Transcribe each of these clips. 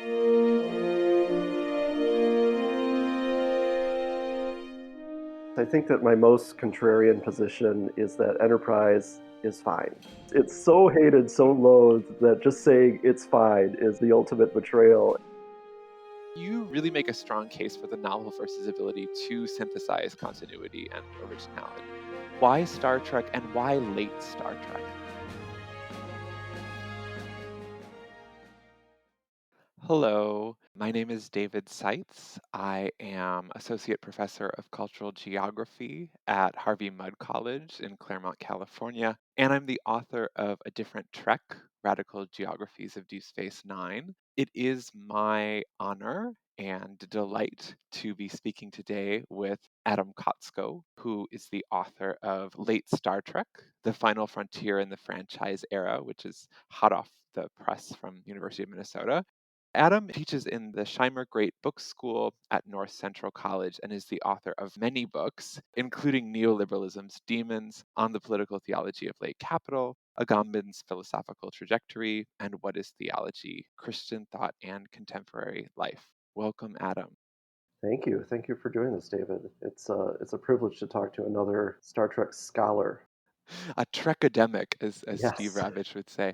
I think that my most contrarian position is that enterprise is fine. It's so hated, so loathed, that just saying it's fine is the ultimate betrayal. You really make a strong case for the novel versus ability to synthesize continuity and originality. Why Star Trek and why late Star Trek? Hello, my name is David Seitz. I am Associate Professor of Cultural Geography at Harvey Mudd College in Claremont, California, and I'm the author of A Different Trek, Radical Geographies of Deep Space Nine. It is my honor and delight to be speaking today with Adam Kotsko, who is the author of Late Star Trek, The Final Frontier in the Franchise Era, which is hot off the press from University of Minnesota. Adam teaches in the Scheimer Great Book School at North Central College and is the author of many books, including Neoliberalism's Demons, On the Political Theology of Late Capital, Agamben's Philosophical Trajectory, and What is Theology? Christian Thought and Contemporary Life. Welcome, Adam. Thank you. Thank you for doing this, David. It's a privilege to talk to another Star Trek scholar. A Trekademic, as Steve Yes. Ravitch would say.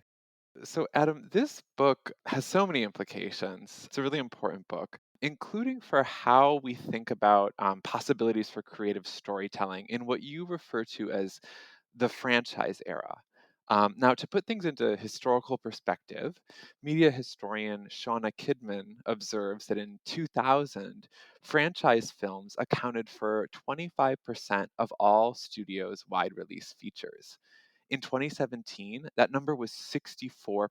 So, Adam, this book has so many implications. It's a really important book, including for how we think about possibilities for creative storytelling in what you refer to as the franchise era. Now, to put things into historical perspective, media historian Shawna Kidman observes that in 2000, franchise films accounted for 25% of all studios' wide release features. In 2017, that number was 64%.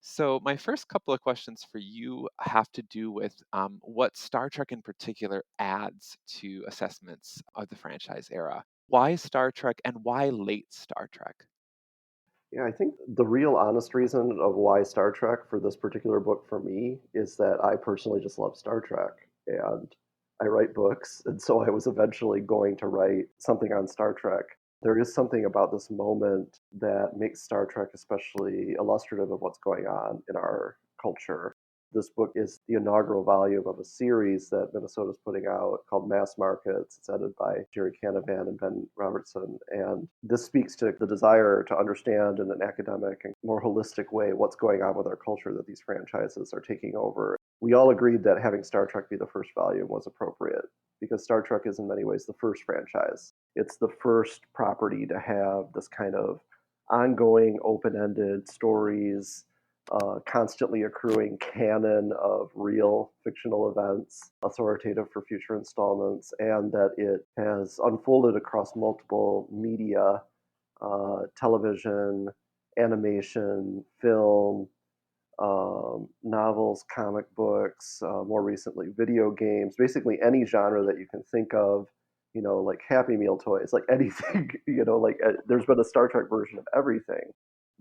So, my first couple of questions for you have to do with what Star Trek in particular adds to assessments of the franchise era. Why Star Trek and why late Star Trek? Yeah, I think the real honest reason of why Star Trek for this particular book for me is that I personally just love Star Trek and I write books. And so I was eventually going to write something on Star Trek. There is something about this moment that makes Star Trek especially illustrative of what's going on in our culture. This book is the inaugural volume of a series that Minnesota's putting out called Mass Markets. It's edited by Jerry Canavan and Ben Robertson. And this speaks to the desire to understand in an academic and more holistic way what's going on with our culture that these franchises are taking over. We all agreed that having Star Trek be the first volume was appropriate because Star Trek is in many ways the first franchise. It's the first property to have this kind of ongoing, open-ended stories, constantly accruing canon of real fictional events, authoritative for future installments, and that it has unfolded across multiple media, television, animation, film, novels, comic books, more recently video games, basically any genre that you can think of, like Happy Meal toys, like anything, there's been a Star Trek version of everything.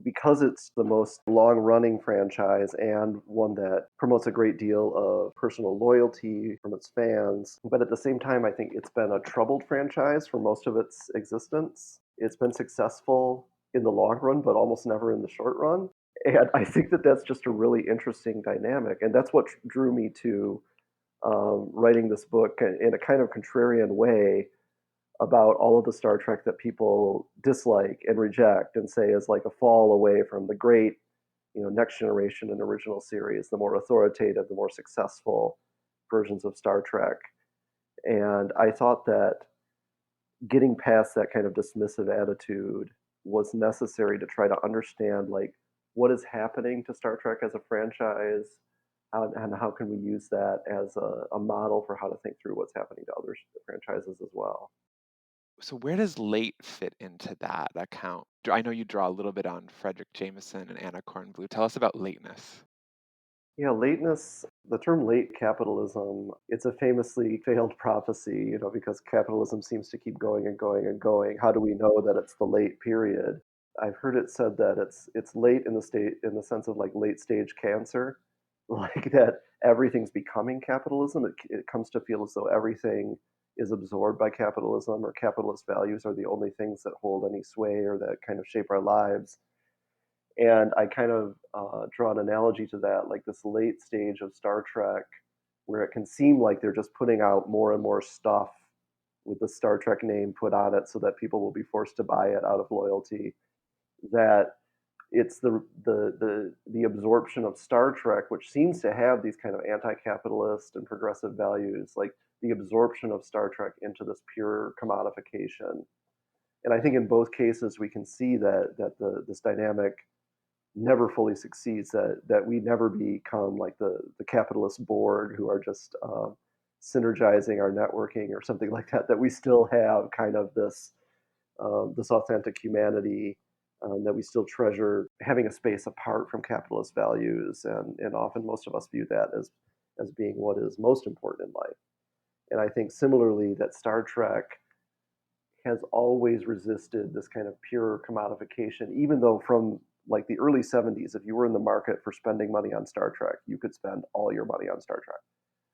Because it's the most long running franchise and one that promotes a great deal of personal loyalty from its fans. But at the same time, I think it's been a troubled franchise for most of its existence. It's been successful in the long run, but almost never in the short run. And I think that that's just a really interesting dynamic. And that's what drew me to writing this book in a kind of contrarian way about all of the Star Trek that people dislike and reject and say is like a fall away from the great, Next Generation and original series, the more authoritative, the more successful versions of Star Trek. And I thought that getting past that kind of dismissive attitude was necessary to try to understand like what is happening to Star Trek as a franchise, and how can we use that as a model for how to think through what's happening to other franchises as well. So, where does late fit into that account? I know you draw a little bit on Frederic Jameson and Anna Kornbluh. Tell us about lateness. Yeah, lateness, the term late capitalism, it's a famously failed prophecy, because capitalism seems to keep going and going and going. How do we know that it's the late period? I've heard it said that it's late in the sense of like late stage cancer, like that everything's becoming capitalism. It comes to feel as though everything is absorbed by capitalism or capitalist values are the only things that hold any sway or that kind of shape our lives. And I kind of draw an analogy to that, like this late stage of Star Trek, where it can seem like they're just putting out more and more stuff with the Star Trek name put on it so that people will be forced to buy it out of loyalty. That it's the absorption of Star Trek, which seems to have these kind of anti-capitalist and progressive values, like the absorption of Star Trek into this pure commodification. And I think in both cases we can see that this dynamic never fully succeeds. That we never become like the capitalist Borg who are just synergizing our networking or something like that. That we still have kind of this authentic humanity, that we still treasure having a space apart from capitalist values, and often most of us view that as being what is most important in life. And I think similarly that Star Trek has always resisted this kind of pure commodification, even though from like the early 70s, if you were in the market for spending money on Star Trek, you could spend all your money on Star Trek.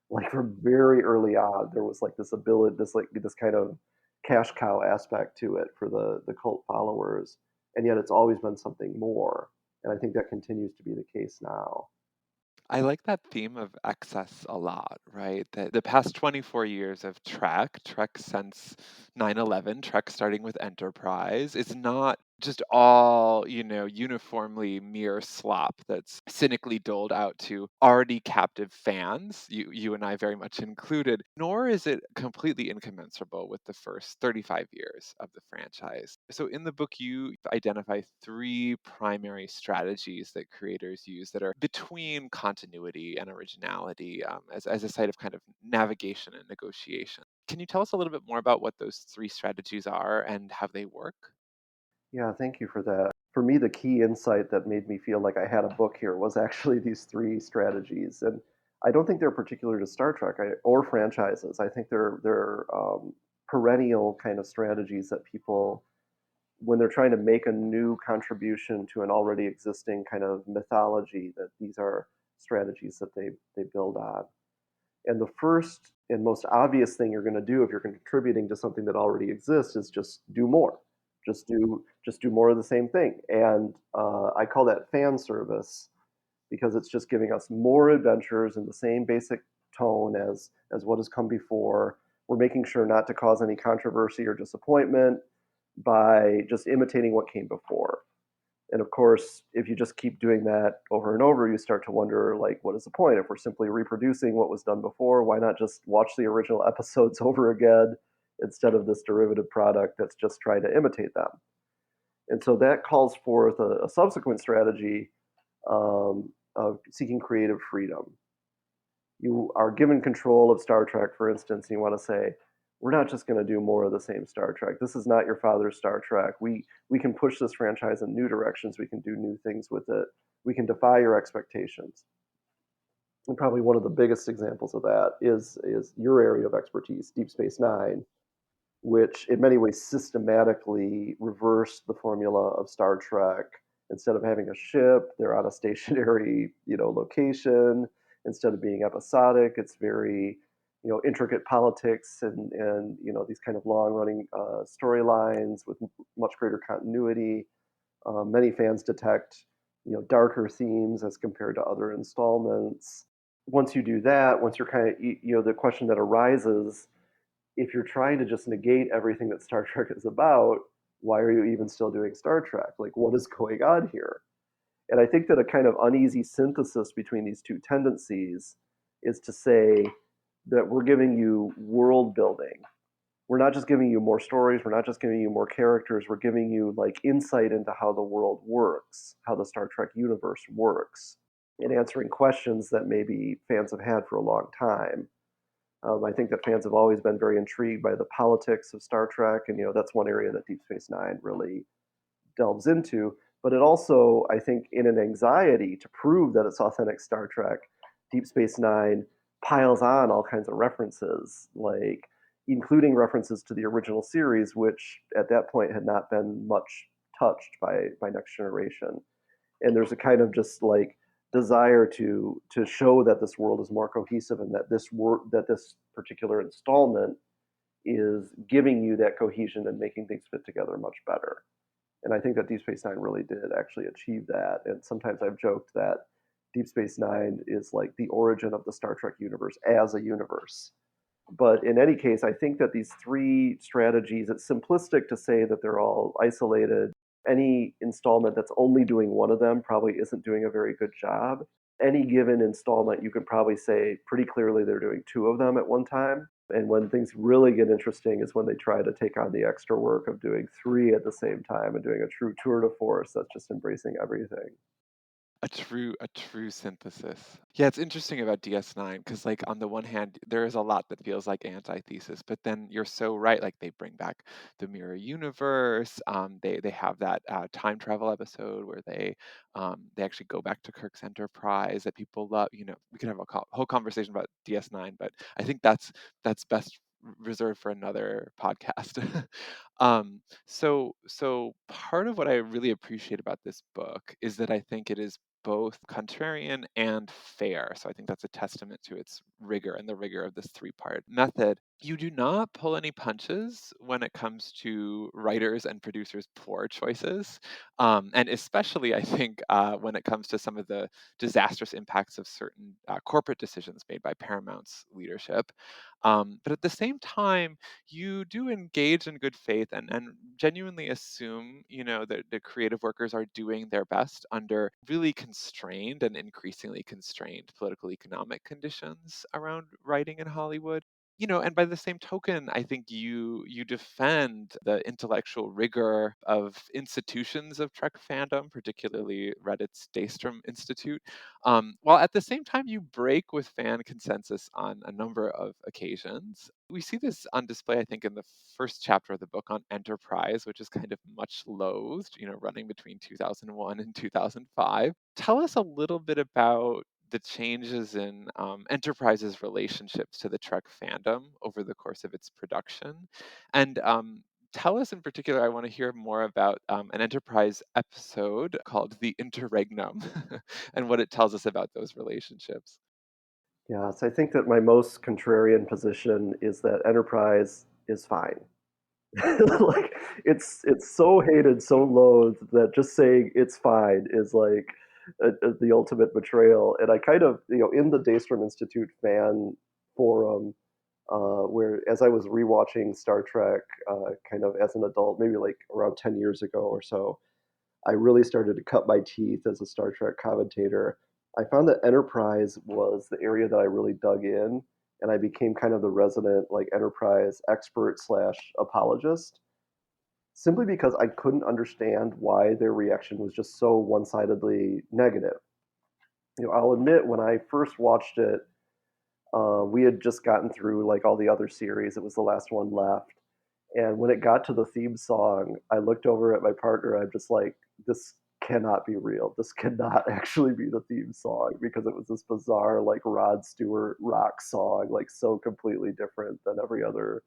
Like from very early on, there was like this ability, this kind of cash cow aspect to it for the cult followers, and yet it's always been something more. And I think that continues to be the case now. I like that theme of excess a lot, right? That the past 24 years of Trek since 9/11, Trek starting with Enterprise, is not just all, uniformly mere slop that's cynically doled out to already captive fans, you and I very much included, nor is it completely incommensurable with the first 35 years of the franchise. So in the book, you identify three primary strategies that creators use that are between continuity and originality, as a site of kind of navigation and negotiation. Can you tell us a little bit more about what those three strategies are and how they work? Yeah, thank you for that. For me, the key insight that made me feel like I had a book here was actually these three strategies, and I don't think they're particular to Star Trek or franchises. I think they're perennial kind of strategies that people, when they're trying to make a new contribution to an already existing kind of mythology, that these are strategies that they build on. And the first and most obvious thing you're going to do if you're contributing to something that already exists is just do more. Just do more of the same thing. And I call that fan service because it's just giving us more adventures in the same basic tone as what has come before. We're making sure not to cause any controversy or disappointment by just imitating what came before. And of course, if you just keep doing that over and over, you start to wonder, like, what is the point? If we're simply reproducing what was done before, why not just watch the original episodes over again instead of this derivative product that's just trying to imitate them? And so that calls forth a subsequent strategy of seeking creative freedom. You are given control of Star Trek, for instance, and you want to say, we're not just going to do more of the same Star Trek. This is not your father's Star Trek. We can push this franchise in new directions. We can do new things with it. We can defy your expectations. And probably one of the biggest examples of that is your area of expertise, Deep Space Nine, which in many ways systematically reversed the formula of Star Trek. Instead of having a ship, they're on a stationary, location. Instead of being episodic, it's very, intricate politics and these kind of long running storylines with much greater continuity. Many fans detect, darker themes as compared to other installments. Once you do that, once you're kind of, the question that arises, if you're trying to just negate everything that Star Trek is about, why are you even still doing Star Trek? Like, what is going on here? And I think that a kind of uneasy synthesis between these two tendencies is to say that we're giving you world building. We're not just giving you more stories, we're not just giving you more characters, we're giving you like insight into how the world works, how the Star Trek universe works, and answering questions that maybe fans have had for a long time. I think that fans have always been very intrigued by the politics of Star Trek, and that's one area that Deep Space Nine really delves into. But it also, I think, in an anxiety to prove that it's authentic Star Trek, Deep Space Nine piles on all kinds of references, like including references to the original series, which at that point had not been much touched by Next Generation. And there's a kind of just like desire to show that this world is more cohesive and that this particular installment is giving you that cohesion and making things fit together much better. And I think that Deep Space Nine really did actually achieve that. And sometimes I've joked that Deep Space Nine is like the origin of the Star Trek universe as a universe. But in any case, I think that these three strategies, it's simplistic to say that they're all isolated. Any installment that's only doing one of them probably isn't doing a very good job. Any given installment, you can probably say pretty clearly they're doing two of them at one time. And when things really get interesting is when they try to take on the extra work of doing three at the same time and doing a true tour de force that's just embracing everything. A true synthesis. Yeah, it's interesting about DS9 because, like, on the one hand, there is a lot that feels like antithesis, but then you're so right. Like, they bring back the mirror universe. They have that time travel episode where they actually go back to Kirk's Enterprise that people love. You know, we can have a whole conversation about DS9, but I think that's best reserved for another podcast. So part of what I really appreciate about this book is that I think it is both contrarian and fair. So I think that's a testament to its rigor and the rigor of this three-part method. You do not pull any punches when it comes to writers and producers' poor choices. And especially, I think, when it comes to some of the disastrous impacts of certain corporate decisions made by Paramount's leadership. But at the same time, you do engage in good faith and genuinely assume, that the creative workers are doing their best under really constrained and increasingly constrained political economic conditions around writing in Hollywood. And by the same token, I think you defend the intellectual rigor of institutions of Trek fandom, particularly Reddit's Daystrom Institute, while at the same time you break with fan consensus on a number of occasions. We see this on display, I think, in the first chapter of the book on Enterprise, which is kind of much loathed, running between 2001 and 2005. Tell us a little bit about the changes in Enterprise's relationships to the Trek fandom over the course of its production. And tell us in particular, I want to hear more about an Enterprise episode called The Interregnum and what it tells us about those relationships. Yes, I think that my most contrarian position is that Enterprise is fine. Like it's so hated, so loathed that just saying it's fine is like the ultimate betrayal. And I kind of, in the Daystrom Institute fan forum, where as I was rewatching Star Trek, kind of as an adult, maybe like around 10 years ago or so, I really started to cut my teeth as a Star Trek commentator. I found that Enterprise was the area that I really dug in, and I became kind of the resident like Enterprise expert slash apologist, simply because I couldn't understand why their reaction was just so one-sidedly negative. I'll admit when I first watched it, we had just gotten through like all the other series. It was the last one left, and when it got to the theme song, I looked over at my partner. I'm just like, this cannot be real. This cannot actually be the theme song because it was this bizarre, like Rod Stewart rock song, like so completely different than every other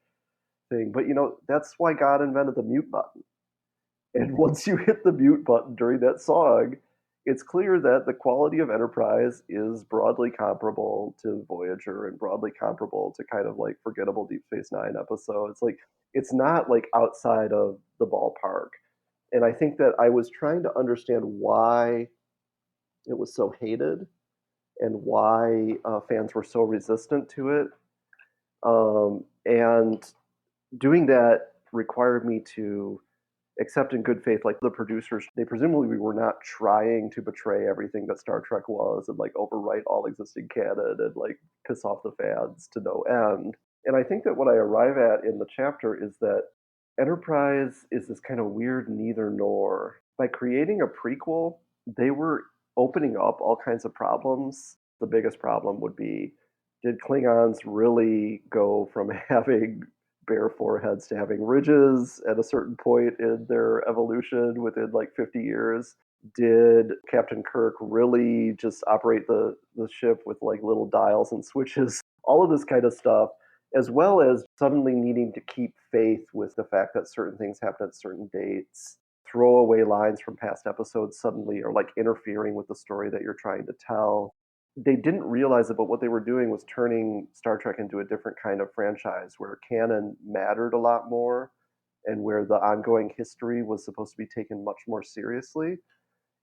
thing. But that's why God invented the mute button. And once you hit the mute button during that song, it's clear that the quality of Enterprise is broadly comparable to Voyager and broadly comparable to kind of like forgettable Deep Space Nine episodes. Like, it's not like outside of the ballpark. And I think that I was trying to understand why it was so hated and why fans were so resistant to it. And doing that required me to accept in good faith, like the producers, they presumably were not trying to betray everything that Star Trek was and like overwrite all existing canon and like piss off the fans to no end. And I think that what I arrive at in the chapter is that Enterprise is this kind of weird neither nor. By creating a prequel, they were opening up all kinds of problems. The biggest problem would be, did Klingons really go from having bare foreheads to having ridges at a certain point in their evolution within like 50 years? Did Captain Kirk really just operate the ship with like little dials and switches? All of this kind of stuff, as well as suddenly needing to keep faith with the fact that certain things happen at certain dates. Throwaway lines from past episodes suddenly are like interfering with the story that you're trying to tell. They didn't realize it, but what they were doing was turning Star Trek into a different kind of franchise where canon mattered a lot more and where the ongoing history was supposed to be taken much more seriously.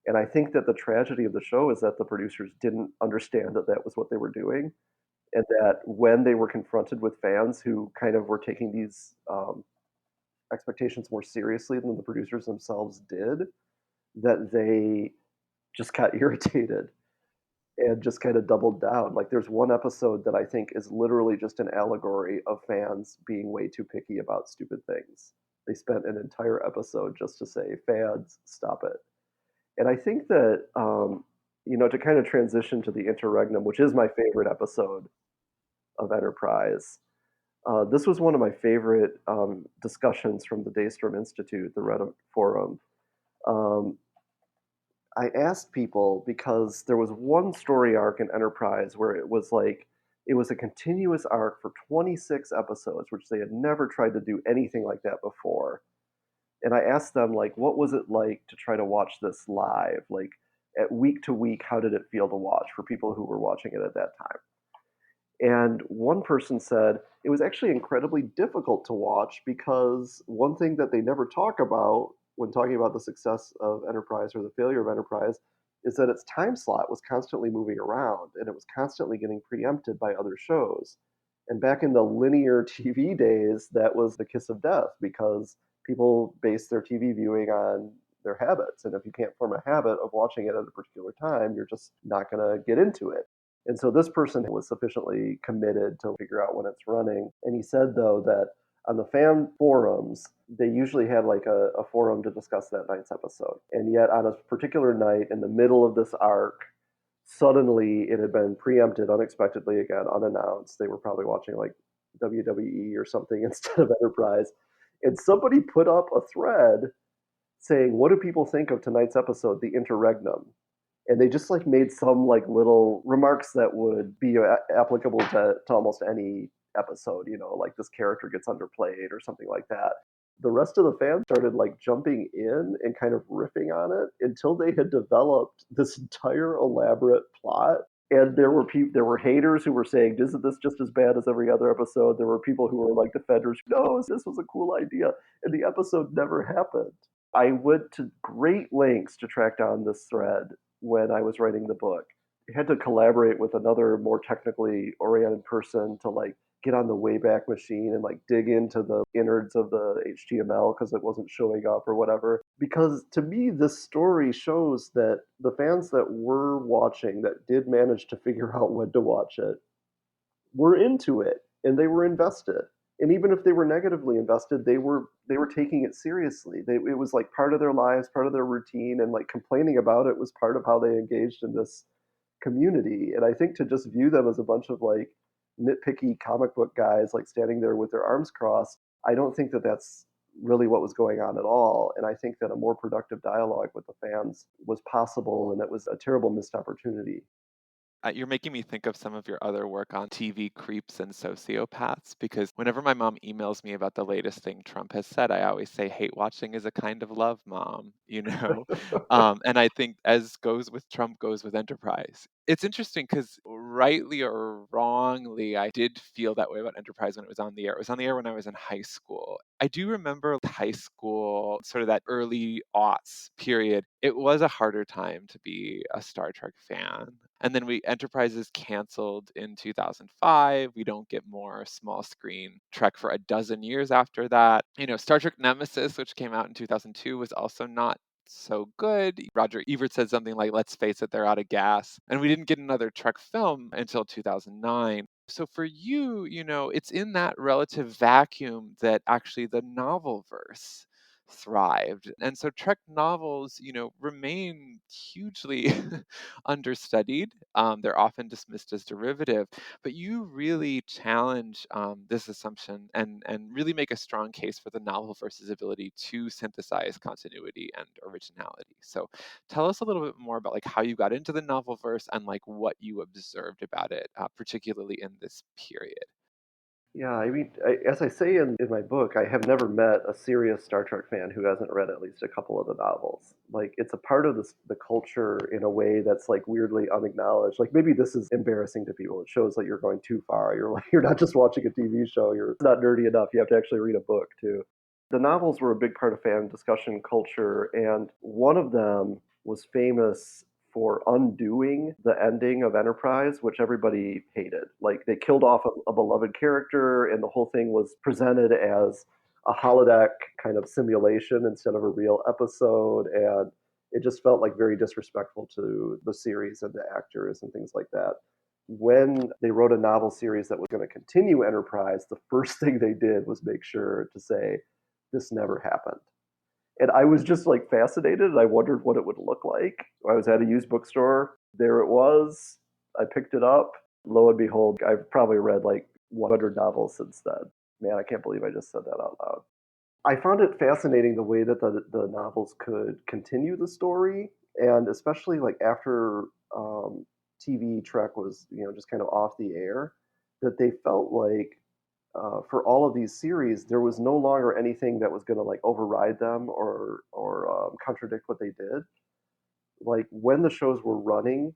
And I think that the tragedy of the show is that the producers didn't understand that that was what they were doing, and that when they were confronted with fans who kind of were taking these expectations more seriously than the producers themselves did, that they just got irritated and just kind of doubled down. Like there's one episode that I think is literally just an allegory of fans being way too picky about stupid things. They spent an entire episode just to say, fans, stop it. And I think that, to kind of transition to the interregnum, which is my favorite episode of Enterprise, this was one of my favorite discussions from the Daystrom Institute, the Reddit forum. Um, I asked people because there was one story arc in Enterprise where it was a continuous arc for 26 episodes, which they had never tried to do anything like that before. And I asked them, like, what was it like to try to watch this live? Like, at week to week, how did it feel to watch for people who were watching it at that time? And one person said it was actually incredibly difficult to watch because one thing that they never talk about when talking about the success of Enterprise or the failure of Enterprise is that its time slot was constantly moving around and it was constantly getting preempted by other shows. And back in the linear TV days, that was the kiss of death because people base their TV viewing on their habits. And if you can't form a habit of watching it at a particular time, you're just not going to get into it. And so this person was sufficiently committed to figure out when it's running. And he said, though, that on the fan forums, they usually had like a forum to discuss that night's episode. And yet, on a particular night in the middle of this arc, suddenly it had been preempted unexpectedly again, unannounced. They were probably watching like WWE or something instead of Enterprise. And somebody put up a thread saying, "What do people think of tonight's episode, the interregnum?" And they just like made some like little remarks that would be applicable to almost any episode, like this character gets underplayed or something like that. The rest of the fans started like jumping in and kind of riffing on it until they had developed this entire elaborate plot. And there were haters who were saying, "Isn't this just as bad as every other episode?" There were people who were like defenders, "No, this was a cool idea," and the episode never happened. I went to great lengths to track down this thread when I was writing the book. I had to collaborate with another more technically oriented person to like get on the Wayback Machine and like dig into the innards of the HTML because it wasn't showing up or whatever. Because to me, this story shows that the fans that were watching, that did manage to figure out when to watch it, were into it and they were invested. And even if they were negatively invested, they were taking it seriously. It was like part of their lives, part of their routine, and like complaining about it was part of how they engaged in this community. And I think to just view them as a bunch of like nitpicky comic book guys like standing there with their arms crossed, I don't think that that's really what was going on at all. And I think that a more productive dialogue with the fans was possible, and it was a terrible missed opportunity. You're making me think of some of your other work on TV creeps and sociopaths because whenever my mom emails me about the latest thing Trump has said, I always say hate watching is a kind of love, mom, you know? And I think as goes with Trump goes with Enterprise. It's interesting because rightly or wrongly, I did feel that way about Enterprise when it was on the air. It was on the air when I was in high school. I do remember high school, sort of that early aughts period. It was a harder time to be a Star Trek fan. And then we Enterprise is canceled in 2005. We don't get more small screen Trek for a dozen years after that. Star Trek Nemesis, which came out in 2002, was also not so good. Roger Ebert said something like, let's face it, they're out of gas. And we didn't get another Trek film until 2009. So for you, it's in that relative vacuum that actually the novel verse thrived. And so Trek novels, remain hugely understudied. They're often dismissed as derivative, but you really challenge this assumption and really make a strong case for the novel versus ability to synthesize continuity and originality. So tell us a little bit more about like how you got into the novel verse and like what you observed about it, particularly in this period. Yeah, I mean, as I say in my book, I have never met a serious Star Trek fan who hasn't read at least a couple of the novels. Like, it's a part of the culture in a way that's like weirdly unacknowledged. Like, maybe this is embarrassing to people. It shows that you're going too far. You're like, you're not just watching a TV show. You're not nerdy enough. You have to actually read a book too. The novels were a big part of fan discussion culture, and one of them was famous for undoing the ending of Enterprise, which everybody hated. Like, they killed off a beloved character, and the whole thing was presented as a holodeck kind of simulation instead of a real episode, and it just felt like very disrespectful to the series and the actors and things like that. When they wrote a novel series that was going to continue Enterprise, the first thing they did was make sure to say, this never happened. And I was just like fascinated, and I wondered what it would look like. I was at a used bookstore. There it was. I picked it up. Lo and behold, I've probably read like 100 novels since then. Man, I can't believe I just said that out loud. I found it fascinating the way that the novels could continue the story, and especially like after TV Trek was just kind of off the air, that they felt like for all of these series, there was no longer anything that was going to like override them or contradict what they did. Like when the shows were running,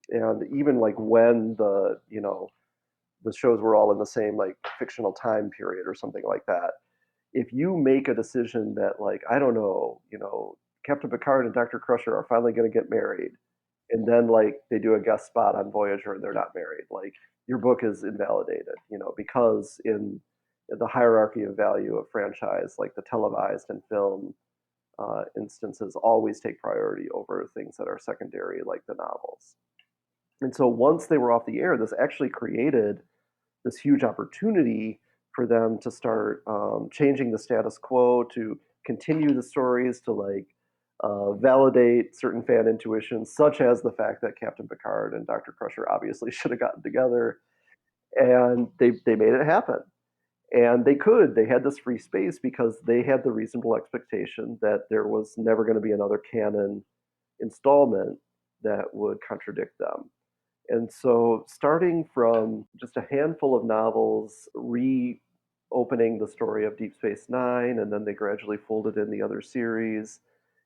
and even like when the shows were all in the same like fictional time period or something like that. If you make a decision that like I don't know, Captain Picard and Dr. Crusher are finally going to get married, and then like they do a guest spot on Voyager and they're not married, like your book is invalidated, because in the hierarchy of value of franchise, like the televised and film instances always take priority over things that are secondary, like the novels. And so once they were off the air, this actually created this huge opportunity for them to start changing the status quo, to continue the stories, to like validate certain fan intuitions, such as the fact that Captain Picard and Dr. Crusher obviously should have gotten together, and they made it happen. And they could. They had this free space because they had the reasonable expectation that there was never going to be another canon installment that would contradict them. And so, starting from just a handful of novels, reopening the story of Deep Space Nine, and then they gradually folded in the other series,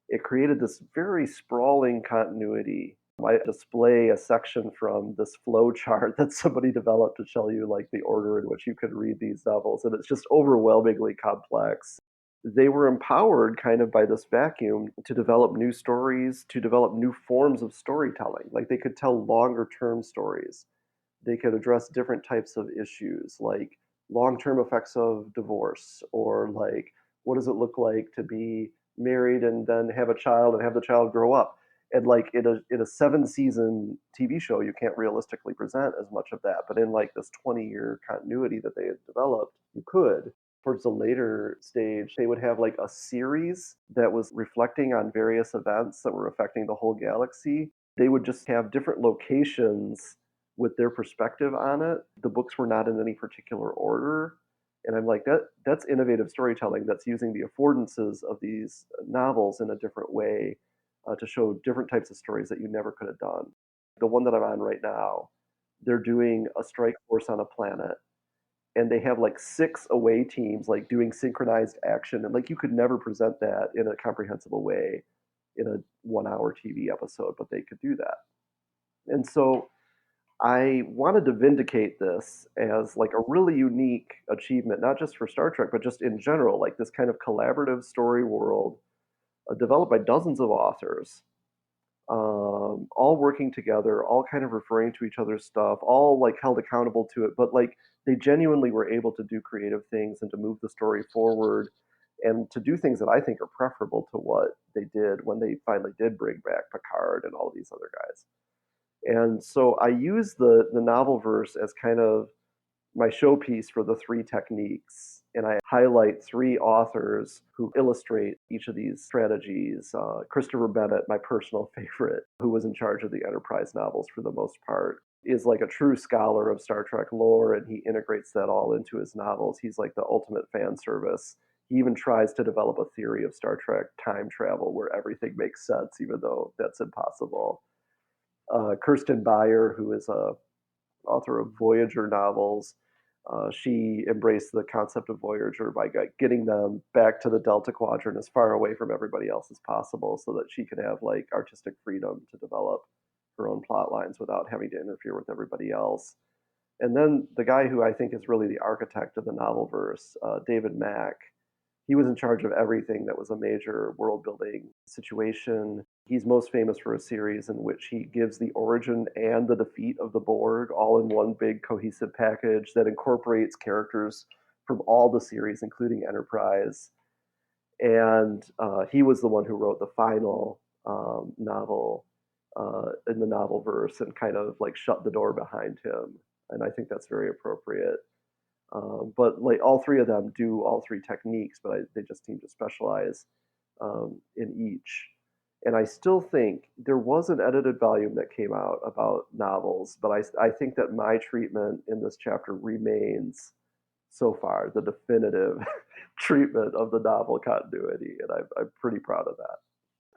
it created this very sprawling continuity. I display a section from this flow chart that somebody developed to tell you like the order in which you could read these novels, and it's just overwhelmingly complex. They were empowered kind of by this vacuum to develop new stories, to develop new forms of storytelling. Like they could tell longer term stories. They could address different types of issues like long term effects of divorce, or like what does it look like to be married and then have a child and have the child grow up. And like in a 7-season TV show, you can't realistically present as much of that. But in like this 20-year continuity that they had developed, you could. Towards the later stage, they would have like a series that was reflecting on various events that were affecting the whole galaxy. They would just have different locations with their perspective on it. The books were not in any particular order. And I'm like, that's innovative storytelling that's using the affordances of these novels in a different way to show different types of stories that you never could have done. The one that I'm on right now, they're doing a strike force on a planet, and they have like 6 away teams like doing synchronized action, and like you could never present that in a comprehensible way in a 1-hour TV episode, but they could do that. And so I wanted to vindicate this as like a really unique achievement, not just for Star Trek, but just in general, like this kind of collaborative story world developed by dozens of authors, all working together, all kind of referring to each other's stuff, all like held accountable to it, but like they genuinely were able to do creative things and to move the story forward and to do things that I think are preferable to what they did when they finally did bring back Picard and all of these other guys. And so I use the novel verse as kind of my showpiece for the 3 techniques. And I highlight 3 authors who illustrate each of these strategies. Christopher Bennett, my personal favorite, who was in charge of the Enterprise novels for the most part, is like a true scholar of Star Trek lore, and he integrates that all into his novels. He's like the ultimate fan service. He even tries to develop a theory of Star Trek time travel where everything makes sense, even though that's impossible. Kirsten Beyer, who is a author of Voyager novels, she embraced the concept of Voyager by getting them back to the Delta Quadrant as far away from everybody else as possible so that she could have like artistic freedom to develop her own plot lines without having to interfere with everybody else. And then the guy who I think is really the architect of the novel verse, David Mack, he was in charge of everything that was a major world building situation. He's most famous for a series in which he gives the origin and the defeat of the Borg all in one big cohesive package that incorporates characters from all the series, including Enterprise. And he was the one who wrote the final novel in the novel verse and kind of like shut the door behind him. And I think that's very appropriate. But like all three of them do all three techniques, but they just seem to specialize in each. And I still think there was an edited volume that came out about novels, but I think that my treatment in this chapter remains so far the definitive treatment of the novel continuity, and I'm pretty proud of that.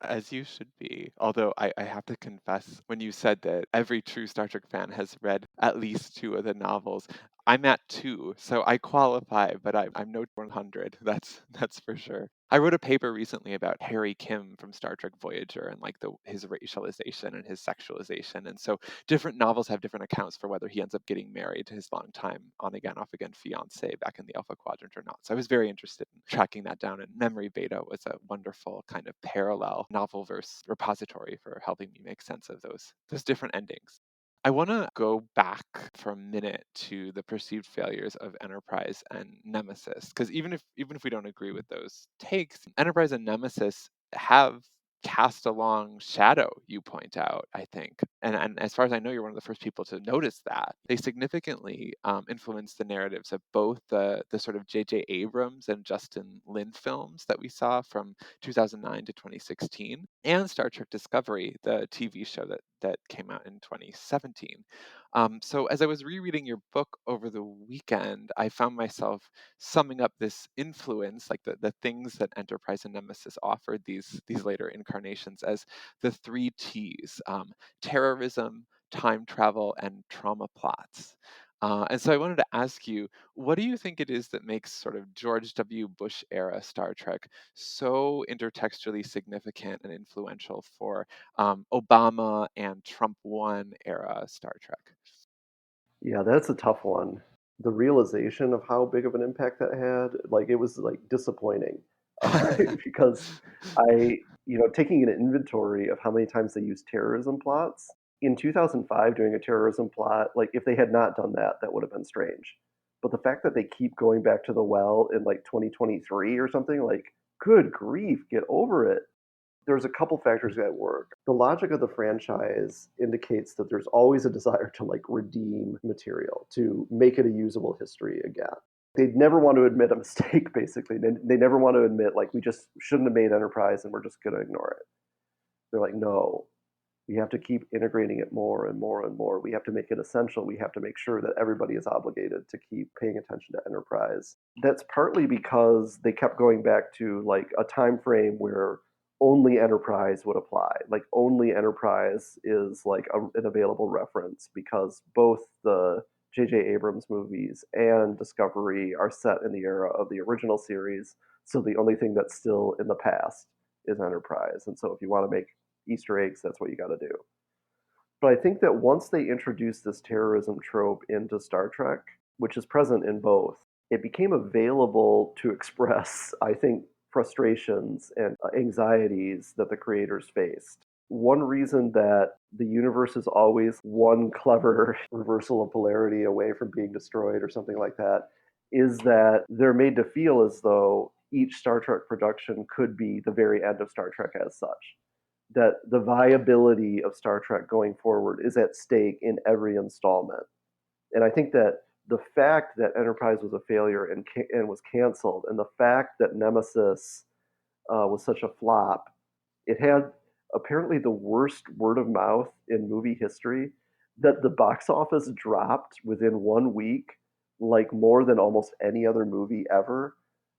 As you should be. Although I have to confess, when you said that every true Star Trek fan has read at least two of the novels, I'm at two, so I qualify, but I'm no 100. That's for sure. I wrote a paper recently about Harry Kim from Star Trek Voyager and like his racialization and his sexualization, and so different novels have different accounts for whether he ends up getting married to his longtime on again off again fiance back in the Alpha Quadrant or not. So I was very interested in tracking that down, and Memory Beta was a wonderful kind of parallel novel verse repository for helping me make sense of those different endings. I want to go back for a minute to the perceived failures of Enterprise and Nemesis, because even if we don't agree with those takes, Enterprise and Nemesis have cast a long shadow, you point out, I think. And as far as I know, you're one of the first people to notice that. They significantly influence the narratives of both the sort of J.J. Abrams and Justin Lin films that we saw from 2009 to 2016, and Star Trek Discovery, the TV show that came out in 2017. So as I was rereading your book over the weekend, I found myself summing up this influence, like the things that Enterprise and Nemesis offered these later incarnations as the three T's: terrorism, time travel, and trauma plots. And so I wanted to ask you, what do you think it is that makes sort of George W. Bush era Star Trek so intertextually significant and influential for Obama and Trump 1 era Star Trek? Yeah, that's a tough one. The realization of how big of an impact that had, like, it was like disappointing because taking an inventory of how many times they used terrorism plots in 2005, doing a terrorism plot, like, if they had not done that, that would have been strange. But the fact that they keep going back to the well in like 2023 or something, like, good grief, get over it. There's a couple factors at work. The logic of the franchise indicates that there's always a desire to like redeem material, to make it a usable history again. They never want to admit a mistake, basically. They never want to admit, like, we just shouldn't have made Enterprise and we're just going to ignore it. They're like, no, we have to keep integrating it more and more and more. We have to make it essential. We have to make sure that everybody is obligated to keep paying attention to Enterprise. That's partly because they kept going back to like a time frame where only Enterprise would apply. Like only Enterprise is like an available reference because both the J.J. Abrams movies and Discovery are set in the era of the original series. So the only thing that's still in the past is Enterprise. And so if you want to make Easter eggs, that's what you got to do. But I think that once they introduced this terrorism trope into Star Trek, which is present in both, it became available to express, I think, frustrations and anxieties that the creators faced. One reason that the universe is always one clever reversal of polarity away from being destroyed or something like that is that they're made to feel as though each Star Trek production could be the very end of Star Trek as such, that the viability of Star Trek going forward is at stake in every installment. And I think that the fact that Enterprise was a failure and was canceled, and the fact that Nemesis was such a flop, it had apparently the worst word of mouth in movie history, that the box office dropped within 1 week, like more than almost any other movie ever.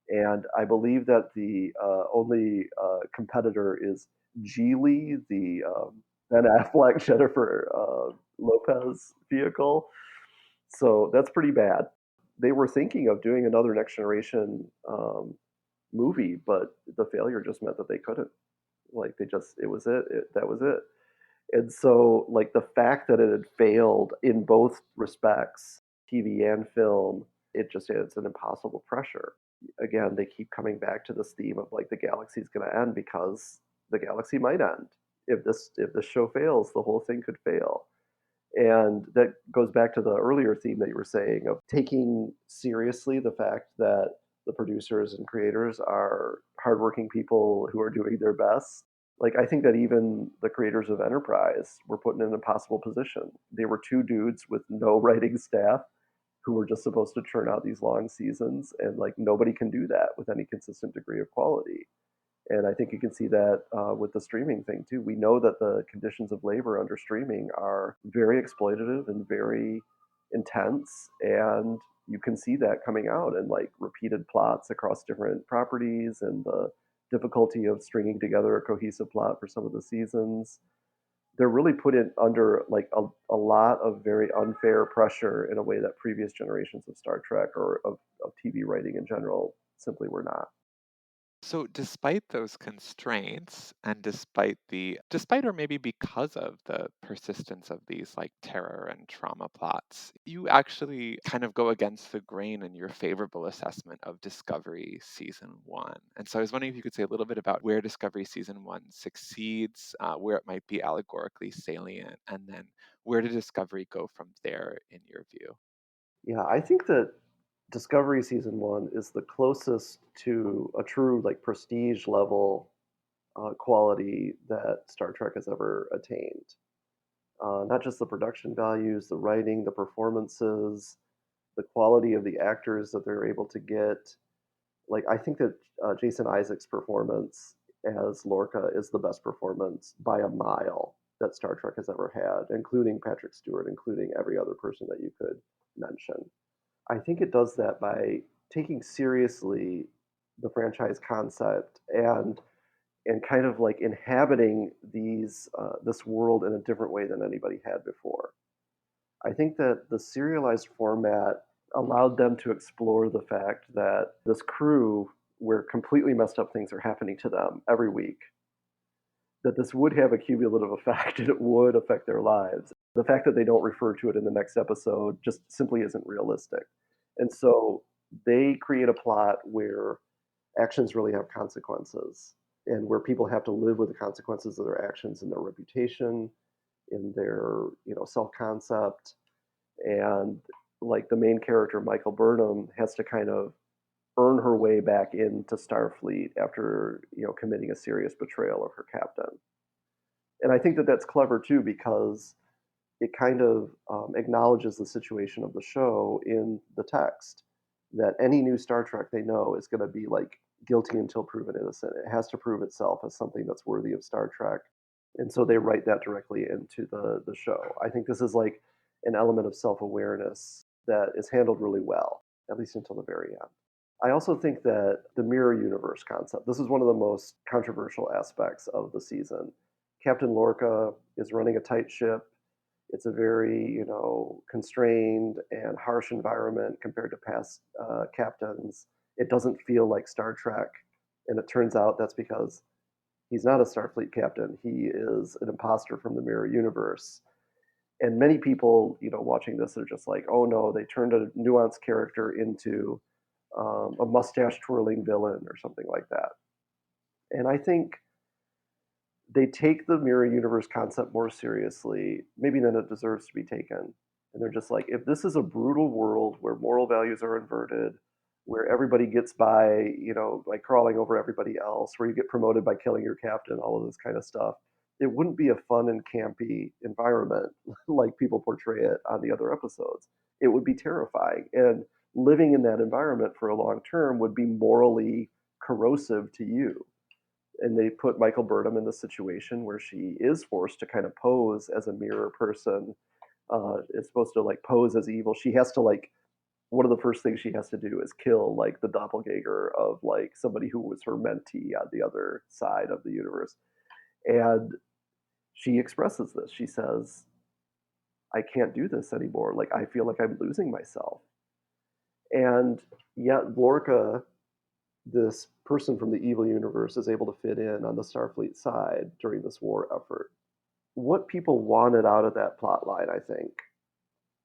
And I believe that the only competitor is Geely, the Ben Affleck, Jennifer Lopez vehicle. So that's pretty bad. They were thinking of doing another Next Generation movie, but the failure just meant that they couldn't. Like they just, it was that was it. And so, like the fact that it had failed in both respects, TV and film, it just adds an impossible pressure. again, they keep coming back to this theme of like the galaxy's going to end because the galaxy might end. If this show fails, the whole thing could fail. And that goes back to the earlier theme that you were saying of taking seriously the fact that the producers and creators are hardworking people who are doing their best. Like, I think that even the creators of Enterprise were put in an impossible position. They were two dudes with no writing staff who were just supposed to churn out these long seasons, and like nobody can do that with any consistent degree of quality. And I think you can see that with the streaming thing too. We know that the conditions of labor under streaming are very exploitative and very intense, and you can see that coming out in like repeated plots across different properties and the difficulty of stringing together a cohesive plot for some of the seasons. They're really put in under like a lot of very unfair pressure in a way that previous generations of Star Trek or of TV writing in general simply were not. So despite those constraints and despite or maybe because of the persistence of these like terror and trauma plots, you actually kind of go against the grain in your favorable assessment of Discovery season 1. And so I was wondering if you could say a little bit about where Discovery season 1 succeeds, where it might be allegorically salient, and then where did Discovery go from there in your view? Yeah, I think that Discovery season one is the closest to a true like prestige level quality that Star Trek has ever attained. Not just the production values, the writing, the performances, the quality of the actors that they're able to get. Like, I think that Jason Isaacs' performance as Lorca is the best performance by a mile that Star Trek has ever had, including Patrick Stewart, including every other person that you could mention. I think it does that by taking seriously the franchise concept and kind of like inhabiting this world in a different way than anybody had before. I think that the serialized format allowed them to explore the fact that this crew, where completely messed up things are happening to them every week, that this would have a cumulative effect and it would affect their lives. The fact that they don't refer to it in the next episode just simply isn't realistic. And so they create a plot where actions really have consequences and where people have to live with the consequences of their actions in their reputation, in their, self-concept. And like the main character, Michael Burnham, has to kind of earn her way back into Starfleet after, committing a serious betrayal of her captain. And I think that that's clever too because it kind of acknowledges the situation of the show in the text that any new Star Trek they know is going to be like guilty until proven innocent. It has to prove itself as something that's worthy of Star Trek. And so they write that directly into the show. I think this is like an element of self awareness that is handled really well, at least until the very end. I also think that the mirror universe concept, this is one of the most controversial aspects of the season. Captain Lorca is running a tight ship. It's a very, constrained and harsh environment compared to past captains. It doesn't feel like Star Trek. And it turns out that's because he's not a Starfleet captain. He is an imposter from the mirror universe. And many people, watching this are just like, oh no, they turned a nuanced character into a mustache twirling villain or something like that. And I think they take the mirror universe concept more seriously, maybe than it deserves to be taken. And they're just like, if this is a brutal world where moral values are inverted, where everybody gets by, by crawling over everybody else, where you get promoted by killing your captain, all of this kind of stuff, it wouldn't be a fun and campy environment like people portray it on the other episodes. It would be terrifying. And living in that environment for a long term would be morally corrosive to you. And they put Michael Burnham in the situation where she is forced to kind of pose as a mirror person. Is supposed to like pose as evil. She has to like one of the first things she has to do is kill like the doppelganger of like somebody who was her mentee on the other side of the universe. And she expresses this. She says, "I can't do this anymore. Like I feel like I'm losing myself." And yet Lorca, this person from the evil universe, is able to fit in on the Starfleet side during this war effort. What people wanted out of that plot line, I think,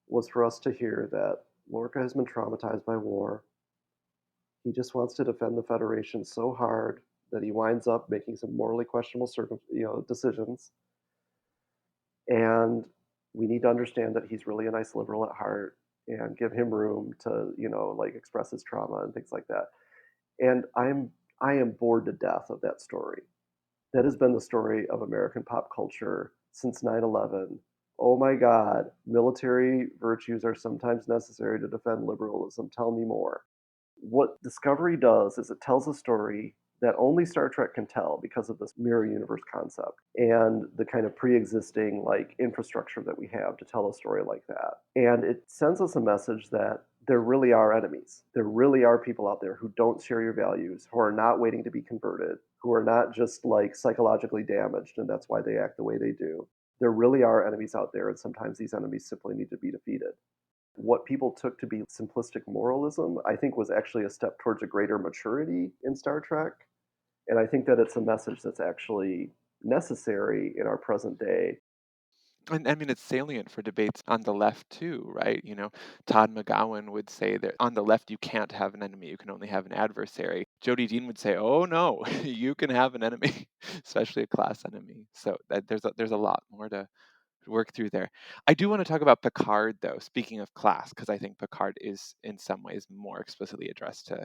was for us to hear that Lorca has been traumatized by war. He just wants to defend the Federation so hard that he winds up making some morally questionable decisions. And we need to understand that he's really a nice liberal at heart and give him room to, like express his trauma and things like that. And I am bored to death of that story. That has been the story of American pop culture since 9/11. Oh my God, military virtues are sometimes necessary to defend liberalism. Tell me more. What Discovery does is it tells a story that only Star Trek can tell because of this mirror universe concept and the kind of pre-existing like infrastructure that we have to tell a story like that. And it sends us a message that there really are enemies. There really are people out there who don't share your values, who are not waiting to be converted, who are not just like psychologically damaged and that's why they act the way they do. There really are enemies out there, and sometimes these enemies simply need to be defeated. What people took to be simplistic moralism, I think, was actually a step towards a greater maturity in Star Trek. And I think that it's a message that's actually necessary in our present day. And I mean, it's salient for debates on the left too, right? Todd McGowan would say that on the left, you can't have an enemy, you can only have an adversary. Jody Dean would say, oh no, you can have an enemy, especially a class enemy. So there's a lot more to work through there. I do want to talk about Picard, though, speaking of class, because I think Picard is in some ways more explicitly addressed to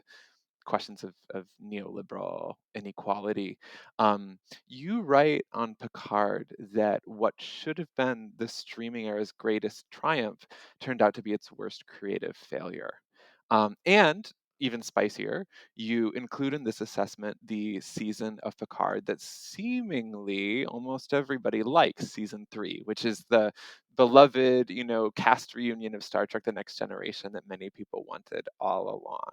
questions of neoliberal inequality. Um, you write on Picard that what should have been the streaming era's greatest triumph turned out to be its worst creative failure. And even spicier, you include in this assessment the season of Picard that seemingly almost everybody likes, season 3, which is the beloved, cast reunion of Star Trek: The Next Generation that many people wanted all along.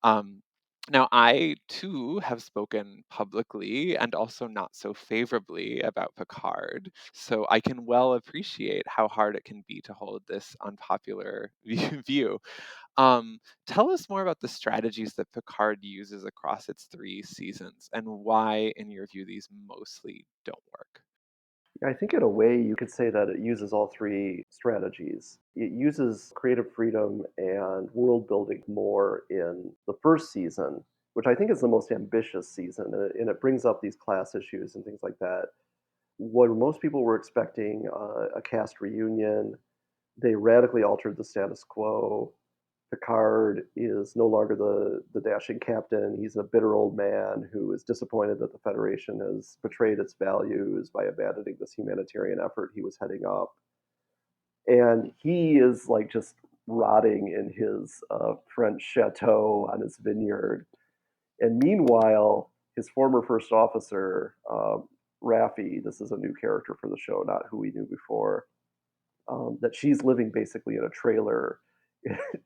Um, Now, I too have spoken publicly and also not so favorably about Picard, so I can well appreciate how hard it can be to hold this unpopular view. Tell us more about the strategies that Picard uses across its 3 seasons and why, in your view, these mostly don't work. I think, in a way, you could say that it uses all three strategies. It uses creative freedom and world building more in the first season, which I think is the most ambitious season, and it brings up these class issues and things like that. What most people were expecting, a cast reunion, they radically altered the status quo. Picard is no longer the dashing captain. He's a bitter old man who is disappointed that the Federation has betrayed its values by abandoning this humanitarian effort he was heading up. And he is like just rotting in his French chateau on his vineyard. And meanwhile, his former first officer, Raffi, this is a new character for the show, not who we knew before, that she's living basically in a trailer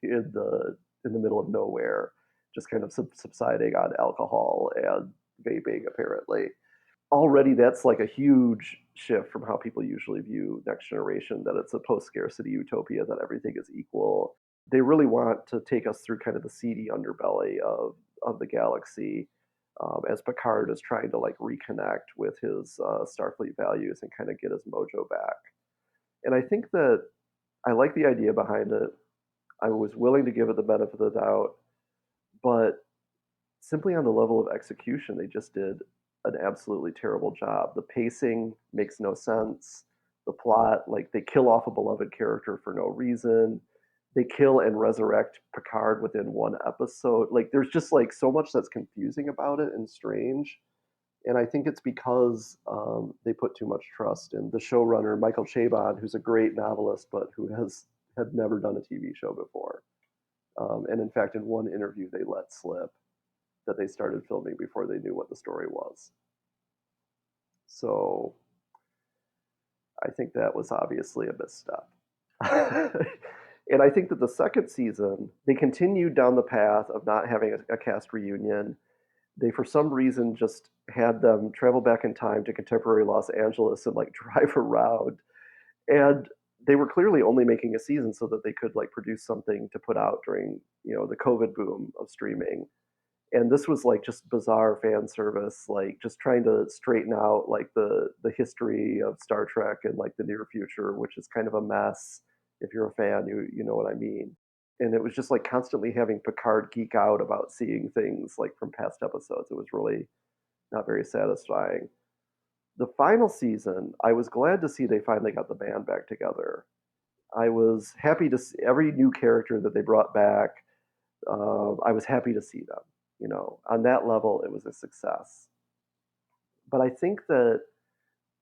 in the middle of nowhere, just kind of subsiding on alcohol and vaping, apparently. Already, that's like a huge shift from how people usually view Next Generation, that it's a post scarcity utopia, that everything is equal. They really want to take us through kind of the seedy underbelly of the galaxy, as Picard is trying to like reconnect with his Starfleet values and kind of get his mojo back. And I think that I like the idea behind it. I was willing to give it the benefit of the doubt, but simply on the level of execution, they just did an absolutely terrible job. The pacing makes no sense. The plot, like they kill off a beloved character for no reason. They kill and resurrect Picard within one episode. Like there's just like so much that's confusing about it and strange. And I think it's because they put too much trust in the showrunner, Michael Chabon, who's a great novelist, but who had never done a TV show before. And in fact, in one interview, they let slip that they started filming before they knew what the story was. So I think that was obviously a misstep. And I think that the second season, they continued down the path of not having a cast reunion. They, for some reason, just had them travel back in time to contemporary Los Angeles and like drive around. And they were clearly only making a season so that they could like produce something to put out during, the COVID boom of streaming. And this was like just bizarre fan service, like just trying to straighten out like the history of Star Trek and like the near future, which is kind of a mess. If you're a fan, you know what I mean. And it was just like constantly having Picard geek out about seeing things like from past episodes. It was really not very satisfying. The final season, I was glad to see they finally got the band back together. I was happy to see every new character that they brought back. I was happy to see them. On that level, it was a success. But I think that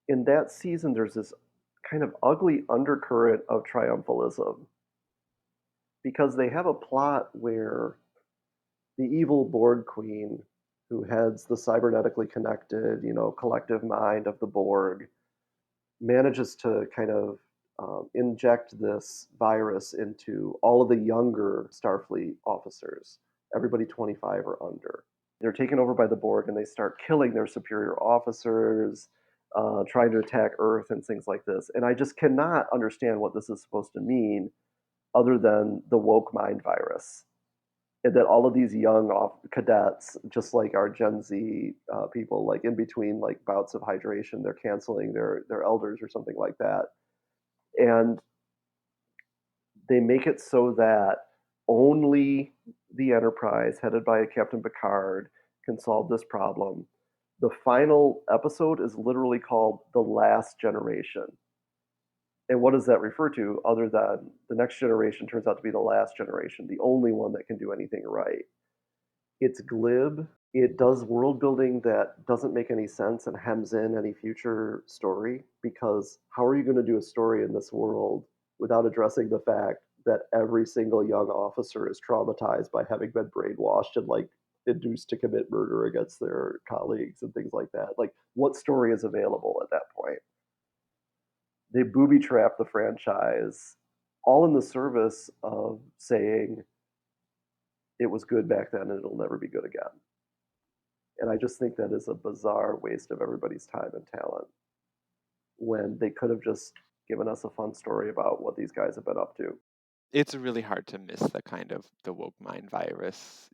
in that season, there's this kind of ugly undercurrent of triumphalism because they have a plot where the evil Borg queen, who heads the cybernetically connected, collective mind of the Borg, manages to kind of inject this virus into all of the younger Starfleet officers, everybody 25 or under. They're taken over by the Borg and they start killing their superior officers, trying to attack Earth and things like this. And I just cannot understand what this is supposed to mean other than the woke mind virus. And that all of these young cadets, just like our Gen Z people, like in between like bouts of hydration, they're canceling their elders or something like that. And they make it so that only the Enterprise, headed by Captain Picard, can solve this problem. The final episode is literally called The Last Generation. And what does that refer to other than the next generation turns out to be the last generation, the only one that can do anything right? It's glib. It does world building that doesn't make any sense and hems in any future story because how are you going to do a story in this world without addressing the fact that every single young officer is traumatized by having been brainwashed and like induced to commit murder against their colleagues and things like that? Like, what story is available at that point? They booby trap the franchise all in the service of saying it was good back then and it'll never be good again. And I just think that is a bizarre waste of everybody's time and talent when they could have just given us a fun story about what these guys have been up to. It's really hard to miss the kind of the woke mind virus,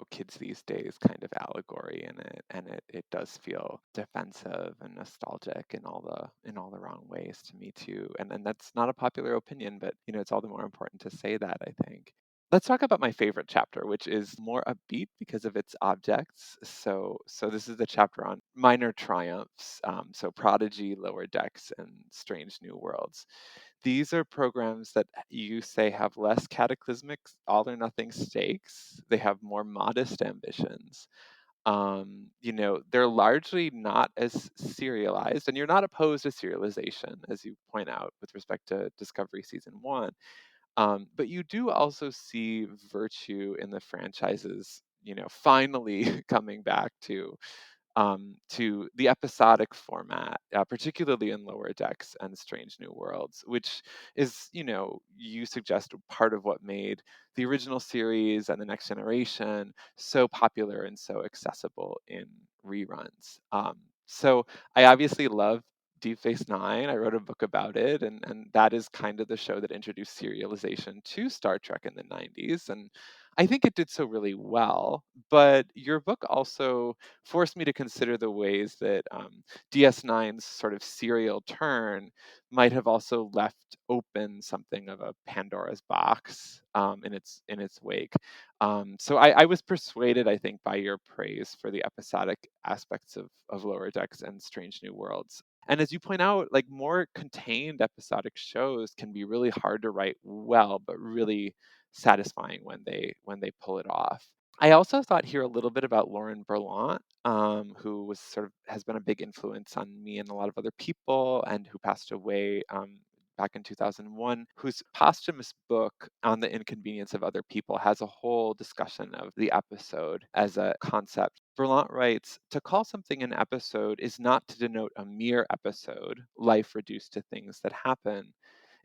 kids these days kind of allegory in it, and it does feel defensive and nostalgic in all the wrong ways to me too. And that's not a popular opinion, but it's all the more important to say that, I think. Let's talk about my favorite chapter, which is more upbeat because of its objects. So this is the chapter on minor triumphs, so Prodigy, Lower Decks, and Strange New Worlds. These are programs that you say have less cataclysmic all or nothing stakes. They have more modest ambitions. They're largely not as serialized, and you're not opposed to serialization, as you point out with respect to Discovery Season 1. But you do also see virtue in the franchises, finally coming back to the episodic format, particularly in Lower Decks and Strange New Worlds, which is, you suggest part of what made the original series and the Next Generation so popular and so accessible in reruns. So I obviously love Deep Space Nine. I wrote a book about it, and that is kind of the show that introduced serialization to Star Trek in the 90s. And I think it did so really well. But your book also forced me to consider the ways that DS9's sort of serial turn might have also left open something of a Pandora's box in its wake. So I was persuaded, I think, by your praise for the episodic aspects of Lower Decks and Strange New Worlds. And as you point out, like more contained episodic shows can be really hard to write well, but really satisfying when they pull it off. I also thought here a little bit about Lauren Berlant, who was sort of has been a big influence on me and a lot of other people, and who passed away back in 2001, whose posthumous book on the inconvenience of other people has a whole discussion of the episode as a concept. Berlant writes, to call something an episode is not to denote a mere episode, life reduced to things that happen.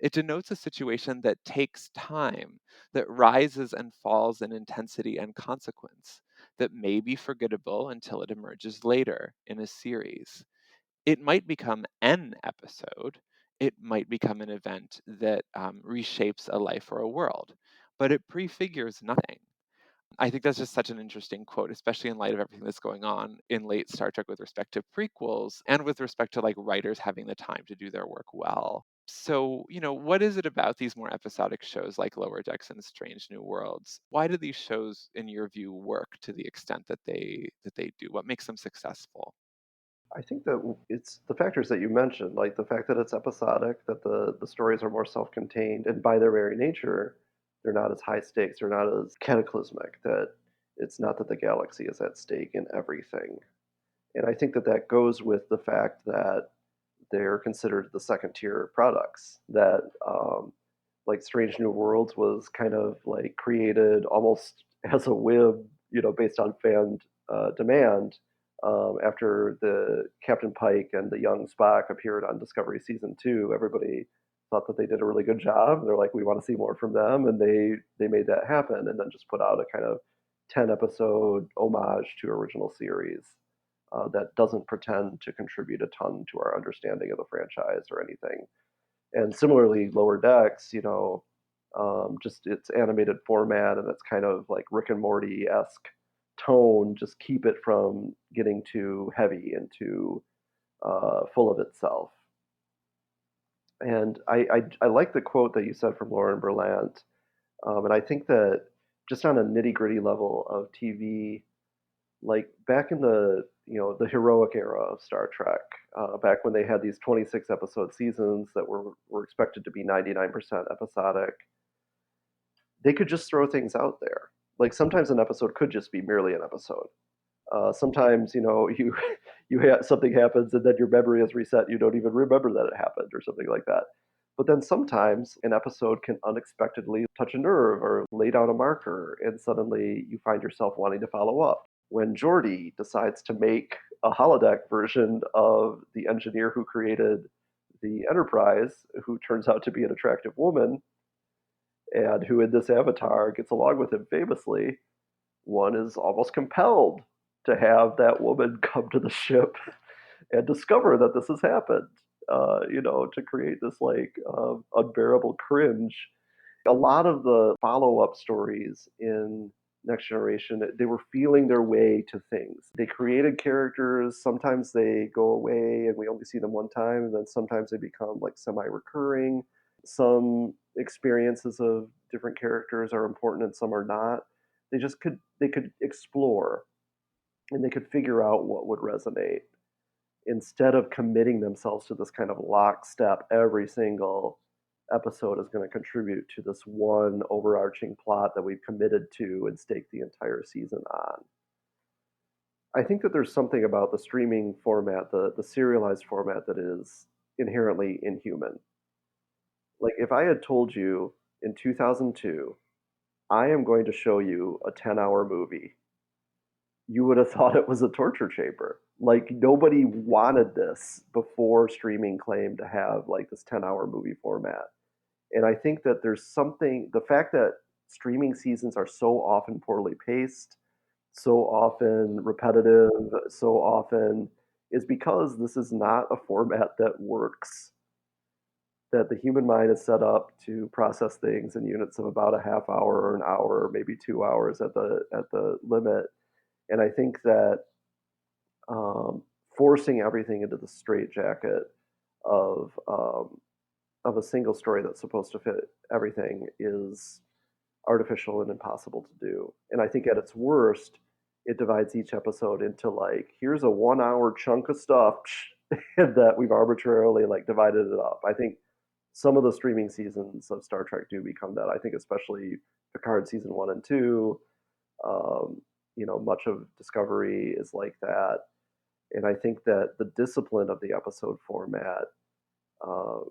It denotes a situation that takes time, that rises and falls in intensity and consequence, that may be forgettable until it emerges later in a series. It might become an episode, it might become an event that reshapes a life or a world, but it prefigures nothing. I think that's just such an interesting quote, especially in light of everything that's going on in late Star Trek with respect to prequels and with respect to like writers having the time to do their work well. So, what is it about these more episodic shows like Lower Decks and Strange New Worlds? Why do these shows, in your view, work to the extent that they do? What makes them successful? I think that it's the factors that you mentioned, like the fact that it's episodic, that the stories are more self-contained, and by their very nature, they're not as high stakes, they're not as cataclysmic. That it's not that the galaxy is at stake in everything, and I think that that goes with the fact that they're considered the second tier products. That like Strange New Worlds was kind of like created almost as a whim, based on fan demand. After the Captain Pike and the young Spock appeared on Discovery season two, everybody thought that they did a really good job. They're like, we want to see more from them, and they made that happen, and then just put out a kind of 10 episode homage to original series that doesn't pretend to contribute a ton to our understanding of the franchise or anything. And similarly, Lower Decks, just its animated format and its kind of like Rick and Morty esque tone, just keep it from getting too heavy and too full of itself. And I like the quote that you said from Lauren Berlant, and I think that just on a nitty gritty level of TV, like back in the heroic era of Star Trek, back when they had these 26 episode seasons that were expected to be 99% episodic, they could just throw things out there. Like sometimes an episode could just be merely an episode. Sometimes something happens and then your memory is reset. You don't even remember that it happened or something like that. But then sometimes an episode can unexpectedly touch a nerve or lay down a marker, and suddenly you find yourself wanting to follow up. When Geordi decides to make a holodeck version of the engineer who created the Enterprise, who turns out to be an attractive woman, and who in this avatar gets along with him famously, one is almost compelled to have that woman come to the ship and discover that this has happened, to create this like unbearable cringe. A lot of the follow-up stories in Next Generation, they were feeling their way to things. They created characters. Sometimes they go away and we only see them one time, and then sometimes they become like semi-recurring. Some experiences of different characters are important and some are not. They could explore and they could figure out what would resonate instead of committing themselves to this kind of lockstep. Every single episode is going to contribute to this one overarching plot that we've committed to and staked the entire season on. I think that there's something about the streaming format, the serialized format, that is inherently inhuman. Like if I had told you in 2002, I am going to show you a 10-hour movie, you would have thought it was a torture chamber. Like nobody wanted this before streaming claimed to have like this 10-hour movie format. And I think that there's something, the fact that streaming seasons are so often poorly paced, so often repetitive, so often is because this is not a format that works. That the human mind is set up to process things in units of about a half hour or an hour, or maybe 2 hours at the limit. And I think that forcing everything into the straitjacket of of a single story that's supposed to fit everything is artificial and impossible to do. And I think at its worst, it divides each episode into like, here's a 1 hour chunk of stuff that we've arbitrarily like divided it up. I think some of the streaming seasons of Star Trek do become that. I think especially Picard season one and two, um, much of Discovery is like that. And I think that the discipline of the episode format,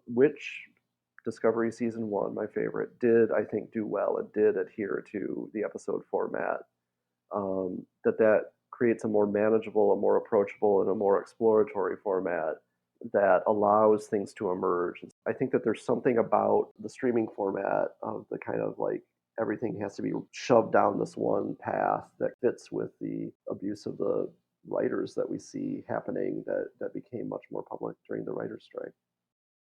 which Discovery season one, my favorite, did I think do well and did adhere to the episode format. That creates a more manageable, a more approachable, and a more exploratory format that allows things to emerge. I think that there's something about the streaming format of the kind of like everything has to be shoved down this one path that fits with the abuse of the writers that we see happening that became much more public during the writer's strike.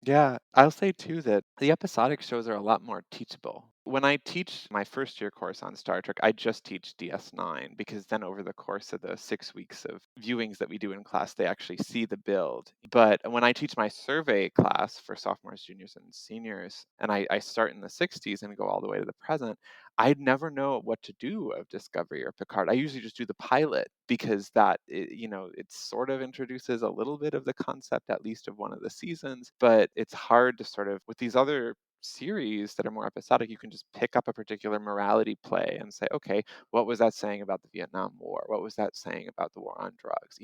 Yeah, I'll say too that the episodic shows are a lot more teachable. When I teach my first year course on Star Trek, I just teach DS9 because then over the course of the 6 weeks of viewings that we do in class, they actually see the build. But when I teach my survey class for sophomores, juniors, and seniors, and I start in the 60s and go all the way to the present, I'd never know what to do of Discovery or Picard. I usually just do the pilot because it sort of introduces a little bit of the concept, at least of one of the seasons, but it's hard to sort of, with these other series that are more episodic, you can just pick up a particular morality play and say, okay, what was that saying about the Vietnam War? What was that saying about the war on drugs?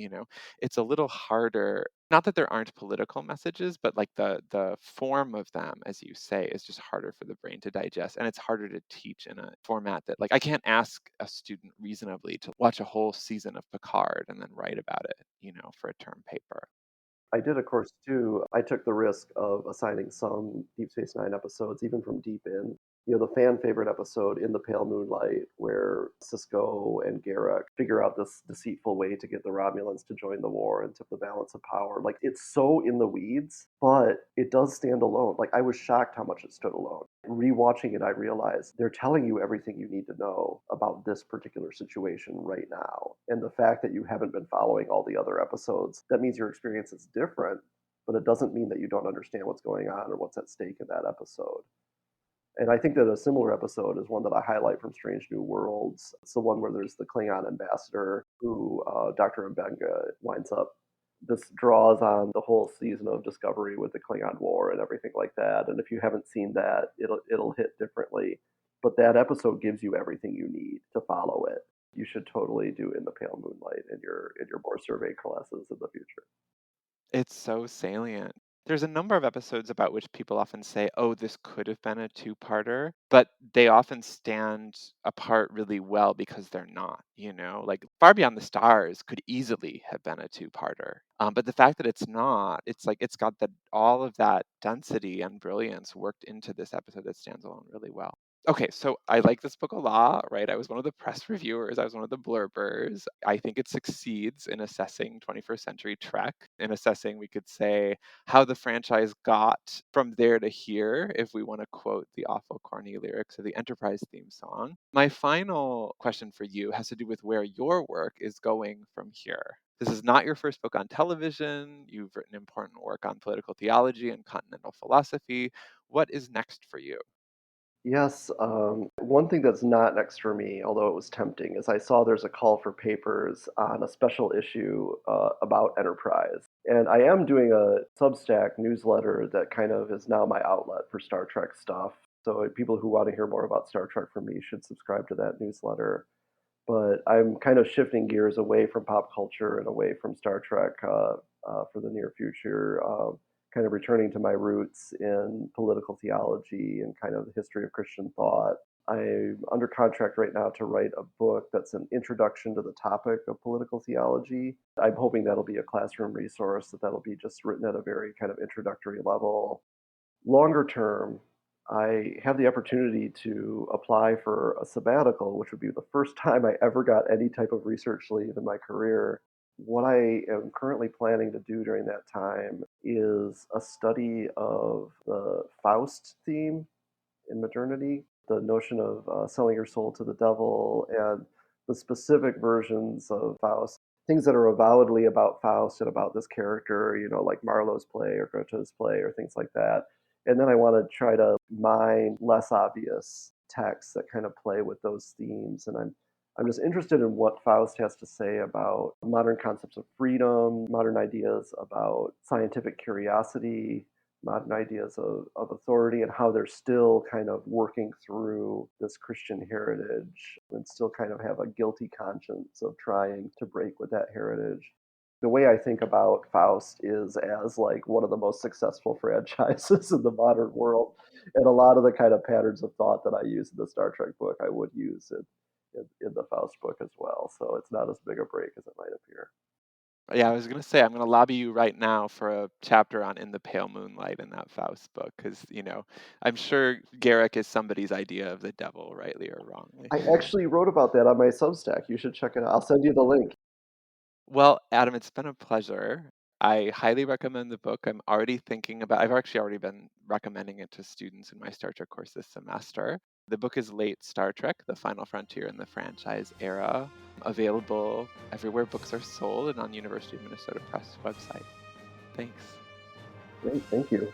It's a little harder. Not that there aren't political messages, but like the form of them, as you say, is just harder for the brain to digest, and it's harder to teach in a format that, like, I can't ask a student reasonably to watch a whole season of Picard and then write about it, for a term paper. I did a course too. I took the risk of assigning some Deep Space Nine episodes, even from deep in. The fan favorite episode in the pale moonlight, where Cisco and Garak figure out this deceitful way to get the Romulans to join the war and tip the balance of power. Like, it's so in the weeds, but it does stand alone. Like, I was shocked how much it stood alone. Rewatching it, I realized they're telling you everything you need to know about this particular situation right now. And the fact that you haven't been following all the other episodes, that means your experience is different, but it doesn't mean that you don't understand what's going on or what's at stake in that episode. And I think that a similar episode is one that I highlight from Strange New Worlds. It's the one where there's the Klingon ambassador who Dr. Mbenga winds up. This draws on the whole season of Discovery with the Klingon War and everything like that. And if you haven't seen that, it'll hit differently. But that episode gives you everything you need to follow it. You should totally do In the Pale Moonlight in your more survey classes in the future. It's so salient. There's a number of episodes about which people often say, oh, this could have been a two-parter, but they often stand apart really well because they're not, Like Far Beyond the Stars could easily have been a two-parter. But the fact that it's not, it's like it's got all of that density and brilliance worked into this episode that stands alone really well. Okay, so I like this book a lot, right? I was one of the press reviewers, I was one of the blurbers. I think it succeeds in assessing 21st century Trek, in assessing, we could say, how the franchise got from there to here, if we want to quote the awful corny lyrics of the Enterprise theme song. My final question for you has to do with where your work is going from here. This is not your first book on television. You've written important work on political theology and continental philosophy. What is next for you? Yes, one thing that's not next for me, although it was tempting, is I saw there's a call for papers on a special issue about Enterprise. And I am doing a Substack newsletter that kind of is now my outlet for Star Trek stuff. So people who want to hear more about Star Trek from me should subscribe to that newsletter. But I'm kind of shifting gears away from pop culture and away from Star Trek for the near future. Kind of returning to my roots in political theology and kind of the history of Christian thought. I'm under contract right now to write a book that's an introduction to the topic of political theology. I'm hoping that'll be a classroom resource, that'll be just written at a very kind of introductory level. Longer term, I have the opportunity to apply for a sabbatical, which would be the first time I ever got any type of research leave in my career. What I am currently planning to do during that time is a study of the Faust theme in modernity, the notion of selling your soul to the devil, and the specific versions of Faust, things that are avowedly about Faust and about this character, like Marlowe's play or Goethe's play or things like that. And then I want to try to mine less obvious texts that kind of play with those themes. And I'm just interested in what Faust has to say about modern concepts of freedom, modern ideas about scientific curiosity, modern ideas of authority, and how they're still kind of working through this Christian heritage and still kind of have a guilty conscience of trying to break with that heritage. The way I think about Faust is as like one of the most successful franchises in the modern world. And a lot of the kind of patterns of thought that I use in the Star Trek book, I would use in the Faust book as well. So it's not as big a break as it might appear. Yeah, I was gonna say I'm gonna lobby you right now for a chapter on In the Pale Moonlight in that Faust book, because I'm sure Garrick is somebody's idea of the devil, rightly or wrongly. I actually wrote about that on my Substack. You should check it out. I'll send you the link. Well, Adam, it's been a pleasure. I highly recommend the book. I've actually already been recommending it to students in my Star Trek course this semester. The book is Late Star Trek, The Final Frontier in the Franchise Era, available everywhere books are sold and on University of Minnesota Press website. Thanks. Great, thank you.